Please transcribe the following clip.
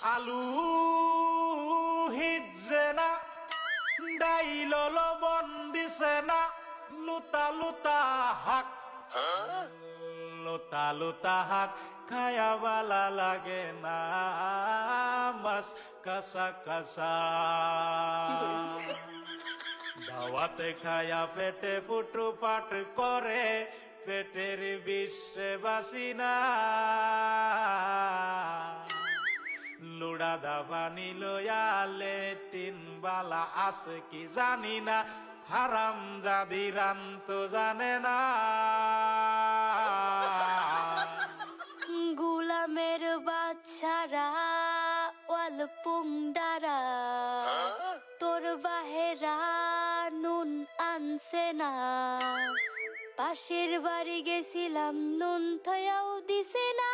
আলু হিজে না ডাইল লবণ দিছে না লুতা লুতা হাক লুতা লুতা হাক খায়া বালা লাগে না মাছ কাঁচা কাঁচা দাওয়াতে খায়া পেটে ফুটু পাট করে পেটের বিশ্বে বাসি না লুড়া দাবানি লয়ালে টিন বালা আছে কি জানি না হারাম জাদি রান তো জানে না গুলামের বাচ্চারা ওয়াল পুংডারা তোর বাহেরা নুন আনছে না পাশের বাড়ি গেছিলাম নুন থয়াও দিছে না